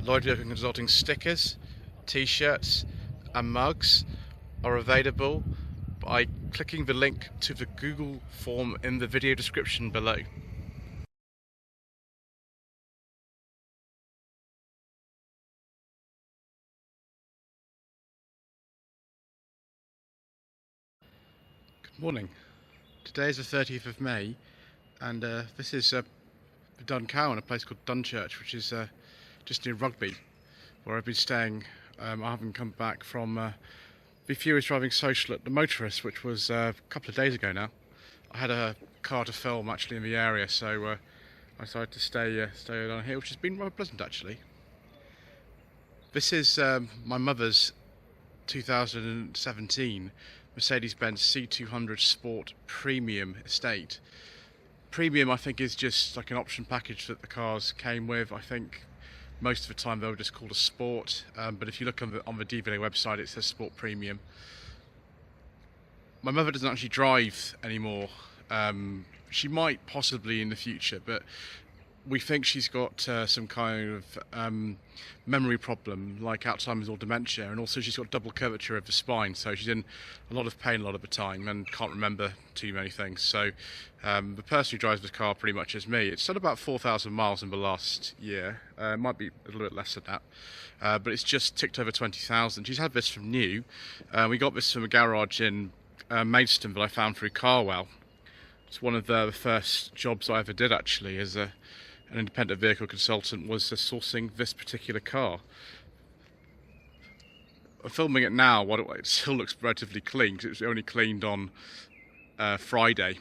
Lloyd Consulting stickers, t-shirts and mugs are available by clicking the link to the Google form in the video description below. Good morning. Today is the 30th of May and this is Duncow in a place called Dunchurch, which is just near Rugby, where I've been staying. I haven't come back from the Furious Driving Social at the Motorist, which was a couple of days ago now. I had a car to film actually in the area, so I decided to stay down here, which has been rather pleasant actually. This is my mother's 2017 Mercedes-Benz C200 Sport Premium Estate. Premium, I think, is just like an option package that the cars came with. I think most of the time they were just called a Sport, but if you look on the DVLA website, it says Sport Premium. My mother doesn't actually drive anymore. She might possibly in the future, but we think she's got some kind of memory problem, like Alzheimer's or dementia, and also she's got double curvature of the spine, so she's in a lot of pain a lot of the time and can't remember too many things. So the person who drives this car pretty much is me. It's done about 4,000 miles in the last year. It might be a little bit less than that, but it's just ticked over 20,000. She's had this from new. We got this from a garage in Maidstone that I found through Carwell. It's one of the first jobs I ever did actually as an independent vehicle consultant, was sourcing this particular car. I'm filming it now. It still looks relatively clean because it was only cleaned on Friday,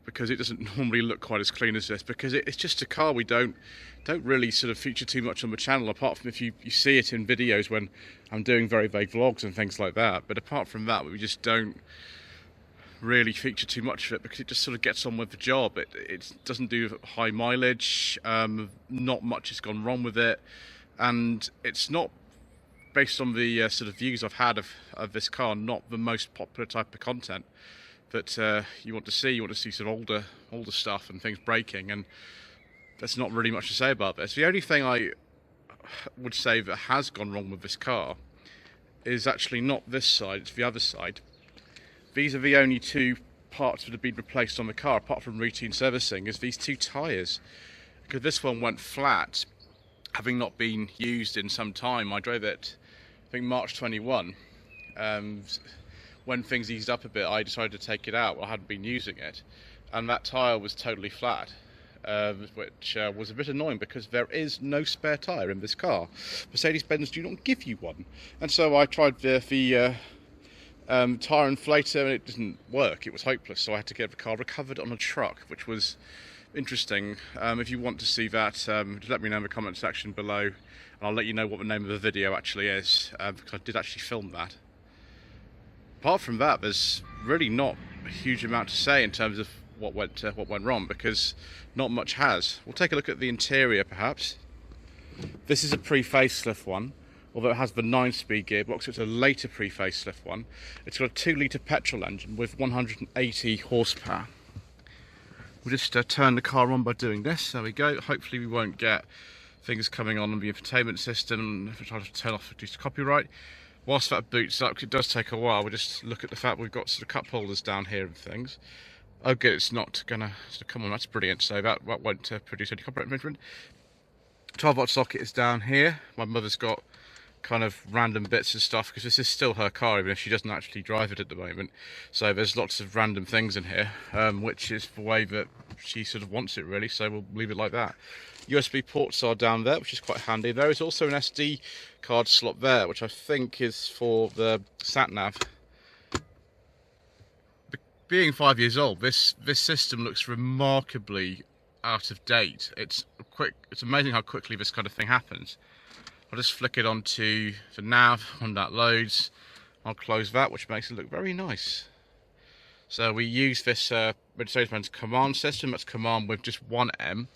because it doesn't normally look quite as clean as this, because it's just a car we don't really sort of feature too much on the channel, apart from if you see it in videos when I'm doing very vague vlogs and things like that. But apart from that, we just don't really feature too much of it, because it just sort of gets on with the job. It doesn't do high mileage, not much has gone wrong with it, and it's not, based on the sort of views I've had of this car, not the most popular type of content that you want to see. You want to see sort of older stuff and things breaking, and there's not really much to say about this. The only thing I would say that has gone wrong with this car is actually not this side, it's the other side. These are the only two parts that have been replaced on the car, apart from routine servicing, is these two tyres. Because this one went flat, having not been used in some time. I drove it, I think, March 21. When things eased up a bit, I decided to take it out. I hadn't been using it, and that tyre was totally flat, which was a bit annoying, because there is no spare tyre in this car. Mercedes-Benz do not give you one. And so I tried the tyre inflator, and it didn't work. It was hopeless, so I had to get the car recovered on a truck, which was interesting. If you want to see that, just let me know in the comment section below, and I'll let you know what the name of the video actually is, because I did actually film that. Apart from that, there's really not a huge amount to say in terms of what went wrong, because not much has. We'll take a look at the interior perhaps. This is a pre-facelift one, although it has the 9-speed gearbox, so it's a later pre-facelift one. It's got a 2-litre petrol engine with 180 horsepower. We'll just turn the car on by doing this. There we go. Hopefully we won't get things coming on the infotainment system if I try to turn off reduced copyright. Whilst that boots up, 'cause it does take a while, we'll just look at the fact we've got sort of cup holders down here and things. Oh good, it's not gonna sort of come on, that's brilliant, so that won't produce any copyright infringement. 12-volt socket is down here. My mother's got kind of random bits and stuff, because this is still her car, even if she doesn't actually drive it at the moment. So there's lots of random things in here, which is the way that she sort of wants it really, so we'll leave it like that. USB ports are down there, which is quite handy. There is also an SD card slot there, which I think is for the sat-nav. Being 5 years old, this system looks remarkably out of date. It's amazing how quickly this kind of thing happens. I'll just flick it onto the nav when that loads. I'll close that, which makes it look very nice. So we use this Mercedes-Benz command system. That's command with just one M,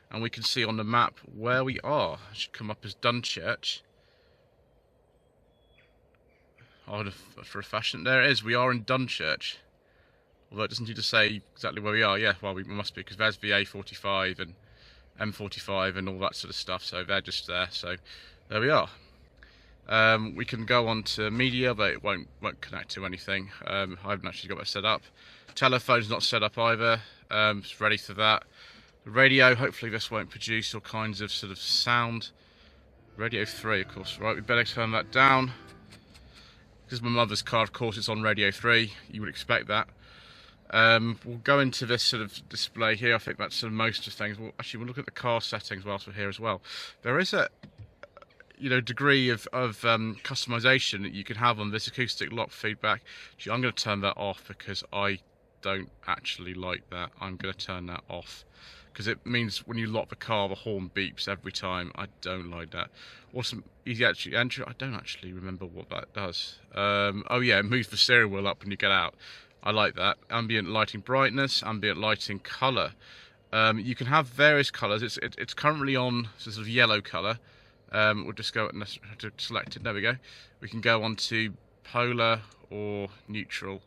and we can see on the map where we are. It should come up as Dunchurch. Oh, for a fashion, there it is. We are in Dunchurch. Although it doesn't need to say exactly where we are. Yeah, well, we must be, because there's the A45 and M45 and all that sort of stuff, so they're just there. So there we are. We can go on to media, but it won't connect to anything. I haven't actually got that set up. Telephone's not set up either. It's ready for that. The radio, hopefully this won't produce all kinds of sort of sound. Radio 3, of course. Right, we better turn that down. This is my mother's car, of course, it's on radio 3. You would expect that. We'll go into this sort of display here. I think that's sort of most of things. We'll look at the car settings whilst we're here as well. There is a degree of customization that you can have on this acoustic lock feedback. Actually, I'm going to turn that off because I don't actually like that. I'm going to turn that off because it means when you lock the car, the horn beeps every time. I don't like that. Awesome, easy entry. I don't actually remember what that does. Oh yeah, it moves the steering wheel up when you get out. I like that. Ambient lighting brightness, ambient lighting colour. You can have various colours. It's currently on sort of yellow colour. We'll just go and to select it. There we go. We can go on to polar or neutral.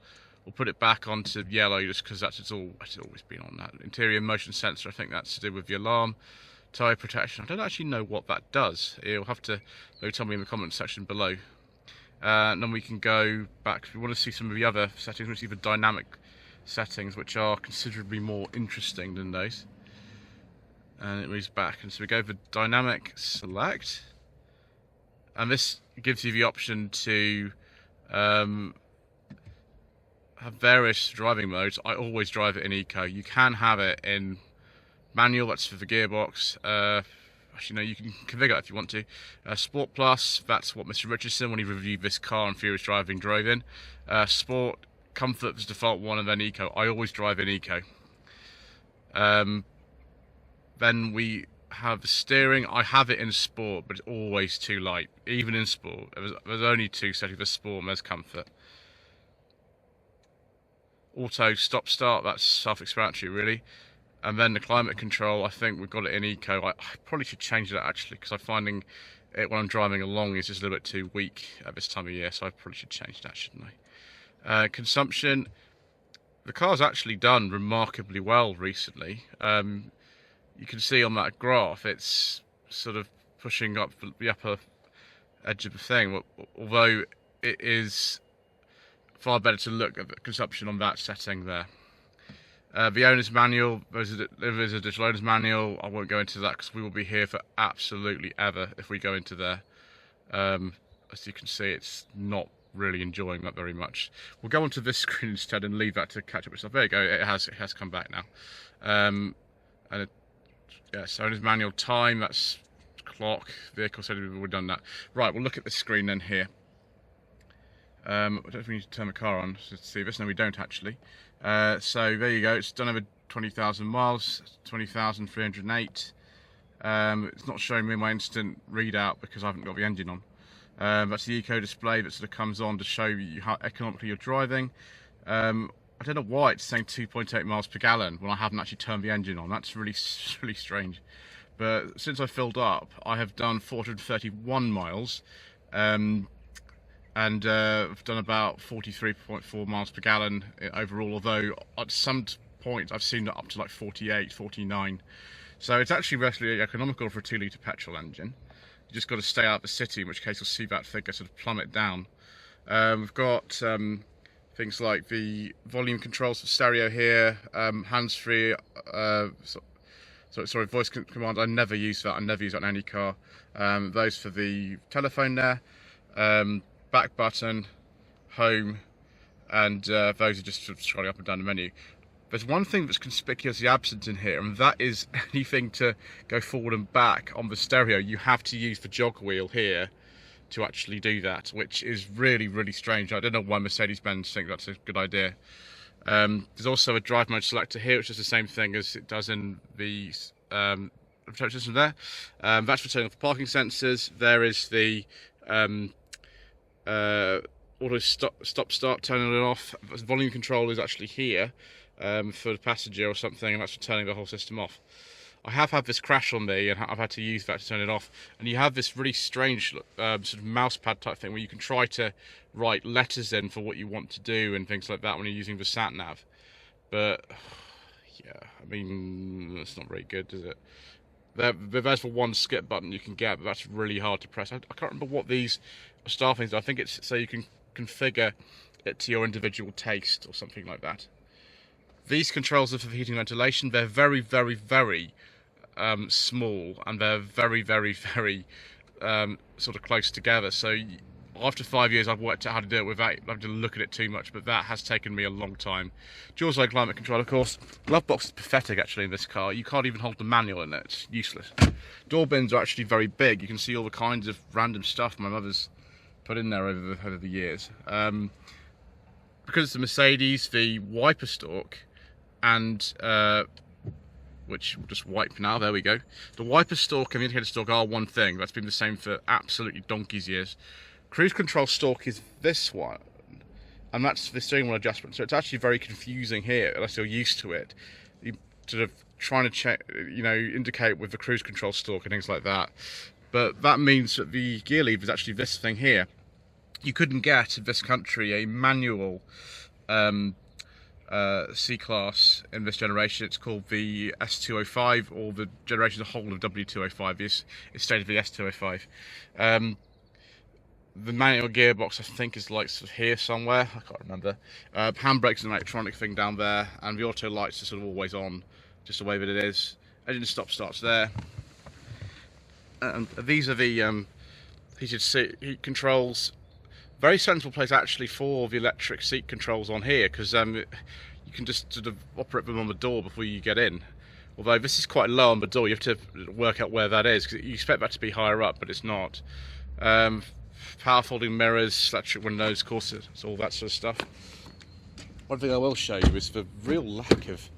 We'll put it back onto yellow just because it's always been on that. Interior motion sensor, I think that's to do with the alarm. Tyre protection, I don't actually know what that does. You'll have to maybe tell me in the comment section below. And then we can go back. If we want to see some of the other settings, we see the dynamic settings, which are considerably more interesting than those. And it moves back, and so we go for dynamic select, and this gives you the option to have various driving modes. I always drive it in eco. You can have it in manual, that's for the gearbox. Actually no, you can configure that if you want to. Sport Plus, that's what Mr. Richardson, when he reviewed this car on Furious Driving, drove in. Sport, Comfort was default one, and then eco. I always drive in eco. Then we have the steering. I have it in sport, but it's always too light. Even in sport, there's only two settings: there's sport and there's comfort. Auto stop start, that's self-explanatory really. And then the climate control, I think we've got it in eco. I probably should change that actually, because I'm finding it when I'm driving along is just a little bit too weak at this time of year, so I probably should change that, shouldn't I? Consumption, the car's actually done remarkably well recently. You can see on that graph it's sort of pushing up the upper edge of the thing, although it is far better to look at the consumption on that setting there. The owner's manual, there is a digital owner's manual. I won't go into that because we will be here for absolutely ever if we go into there. As you can see, it's not really enjoying that very much. We'll go onto this screen instead and leave that to catch up with stuff. There you go, it has come back now. Yes, owner's manual, time, that's clock, vehicle, so we've done that. Right, we'll look at the screen then here. I don't know if we need to turn the car on to see this. No, we don't actually. So there you go, it's done over 20,000 miles, 20,308. It's not showing me my instant readout because I haven't got the engine on. That's the eco display that sort of comes on to show you how economically you're driving. I don't know why it's saying 2.8 miles per gallon when I haven't actually turned the engine on. That's really strange. But since I filled up, I have done 431 miles. And I've done about 43.4 miles per gallon overall, although at some point I've seen that up to like 48, 49. So it's actually relatively economical for a 2-litre petrol engine. You just got to stay out of the city, in which case you'll see that figure sort of plummet down. We've got things like the volume controls for stereo here, hands-free, sorry, voice command. I never use that. I never use that on any car. Those for the telephone there. Back button, home, and those are just sort of scrolling up and down the menu. There's one thing that's conspicuously absent in here, and that is anything to go forward and back on the stereo. You have to use the jog wheel here to actually do that, which is really strange. I don't know why Mercedes-Benz think that's a good idea. There's also a drive mode selector here, which is the same thing as it does in the protection system there. That's for turning off parking sensors. There is the auto stop start, turning it off. Volume control is actually here for the passenger or something, and that's for turning the whole system off. I have had this crash on me, and I've had to use that to turn it off. And you have this really strange sort of mouse pad type thing where you can try to write letters in for what you want to do and things like that when you're using the sat nav. But yeah, I mean, that's not very good, is it? There's the one skip button you can get, but that's really hard to press. I can't remember what these star things are. I think it's so you can configure it to your individual taste or something like that. These controls are for heating and ventilation. They're very, very, very small, and they're very, very, very sort of close together. So after 5 years, I've worked out how to do it without having to look at it too much, but that has taken me a long time. Dual zone climate control, of course. Glove box is pathetic actually in this car. You can't even hold the manual in it. It's useless. Door bins are actually very big. You can see all the kinds of random stuff my mother's put in there over the years. Because it's a Mercedes, the wiper stalk and which will just wipe now, there we go. The wiper stalk and the indicator stalk are one thing. That's been the same for absolutely donkey's years. Cruise control stalk is this one, and that's the steering wheel adjustment. So it's actually very confusing here, unless you're used to it. You sort of trying to check, you know, indicate with the cruise control stalk and things like that. But that means that the gear lever is actually this thing here. You couldn't get in this country a manual C-Class in this generation. It's called the S205, or the generation as a whole of W205. It's stated the S205. The manual gearbox, I think, is like sort of here somewhere. I can't remember. Handbrake's an electronic thing down there, and the auto lights are sort of always on, just the way that it is. Engine stop starts there. And these are the heat controls. Very sensible place actually for the electric seat controls on here, because you can just sort of operate them on the door before you get in. Although this is quite low on the door, you have to work out where that is, because you expect that to be higher up, but it's not. Power folding mirrors, electric windows, of course, it's all that sort of stuff. One thing I will show you is the real lack of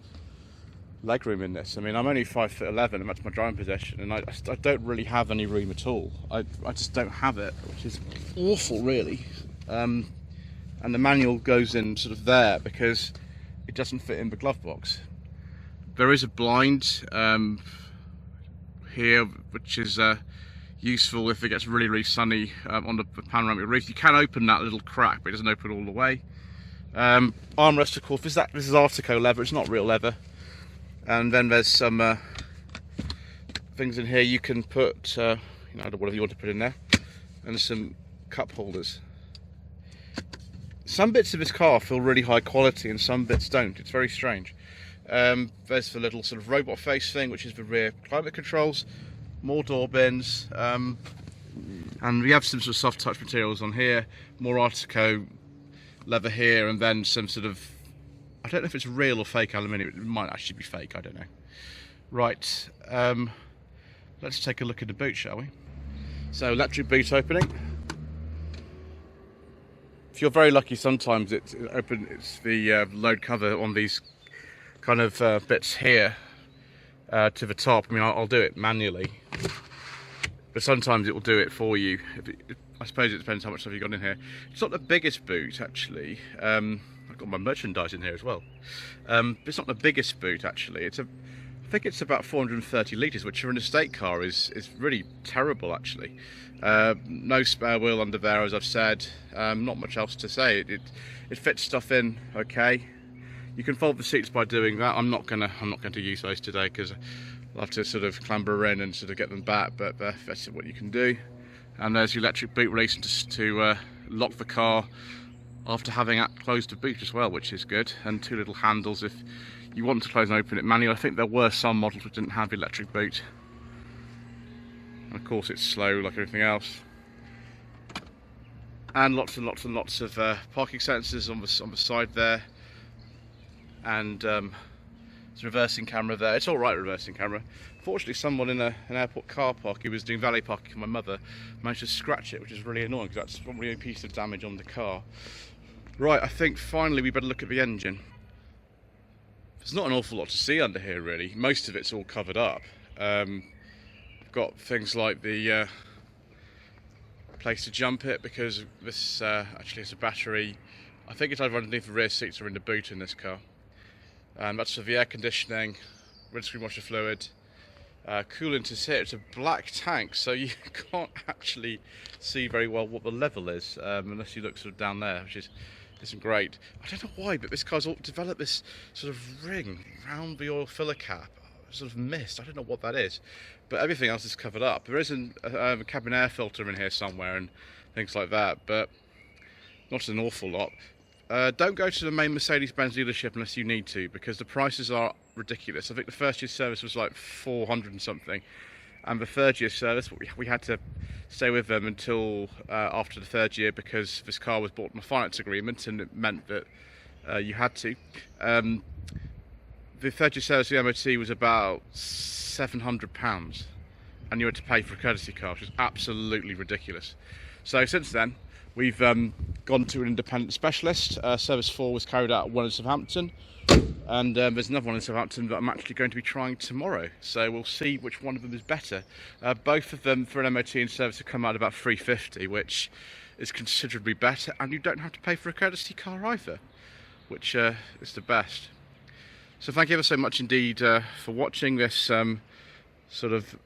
legroom in this. I mean, I'm only 5'11", and that's my driving position, and I don't really have any room at all. I just don't have it, which is awful, really. And the manual goes in sort of there because it doesn't fit in the glove box. There is a blind here, which is useful if it gets really, really sunny on the panoramic roof. You can open that little crack, but it doesn't open all the way. Armrest, of course, this is Artico leather, it's not real leather. And then there's some things in here you can put, you know, whatever you want to put in there, and some cup holders. Some bits of this car feel really high quality and some bits don't. It's very strange. There's the little sort of robot face thing, which is the rear climate controls. More door bins, and we have some sort of soft touch materials on here, more Artico leather here, and then some sort of, I don't know if it's real or fake aluminium. It might actually be fake, I don't know. Right, let's take a look at the boot, shall we? So, electric boot opening. If you're very lucky, sometimes it's the load cover on these kind of bits here to the top. I mean, I'll do it manually, but sometimes it will do it for you. I suppose it depends how much stuff you've got in here. It's not the biggest boot, actually. I've got my merchandise in here as well. But it's not the biggest boot, actually. I think it's about 430 litres, which for an estate car is really terrible, actually. No spare wheel under there, as I've said. Not much else to say. It fits stuff in okay. You can fold the seats by doing that. I'm not going to use those today because I'll have to sort of clamber in and sort of get them back, but that's what you can do. And there's the electric boot release to lock the car after having closed the boot as well, which is good. And two little handles if you want to close and open it manually. I think there were some models which didn't have the electric boot. And of course it's slow like everything else. And lots and lots and lots of parking sensors on the side there. And it's a reversing camera there. It's alright, reversing camera. Fortunately, someone in an airport car park who was doing valet parking for my mother managed to scratch it, which is really annoying because that's probably a piece of damage on the car. Right, I think finally we better look at the engine. There's not an awful lot to see under here, really. Most of it's all covered up. I've got things like the place to jump it, because this actually has a battery. I think it's either underneath the rear seats or in the boot in this car. That's for the air conditioning, windscreen washer fluid. Coolant is here. It's a black tank, so you can't actually see very well what the level is unless you look sort of down there, which isn't great. I don't know why, but this car's all developed this sort of ring around the oil filler cap. sort of mist. I don't know what that is, but everything else is covered up. There is a cabin air filter in here somewhere and things like that, but not an awful lot. Don't go to the main Mercedes-Benz dealership unless you need to, because the prices are ridiculous. I think the first year service was like 400 and something, and the third year service, we had to stay with them until after the third year, because this car was bought on a finance agreement and it meant that you had to. The third year service, the MOT was about £700, and you had to pay for a courtesy car, which is absolutely ridiculous. So since then, we've gone to an independent specialist. Service 4 was carried out at one in Southampton, and there's another one in Southampton that I'm actually going to be trying tomorrow. So we'll see which one of them is better. Both of them for an MOT and service have come out about £350, which is considerably better, and you don't have to pay for a courtesy car either, which is the best. So thank you ever so much indeed for watching this sort of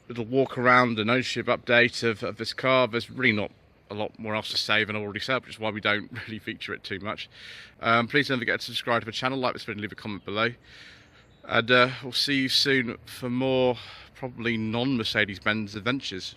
little walk around and ownership update of this car. There's really not a lot more else to say than I already said, which is why we don't really feature it too much. Please don't forget to subscribe to the channel, like this video and leave a comment below. And we'll see you soon for more probably non-Mercedes-Benz adventures.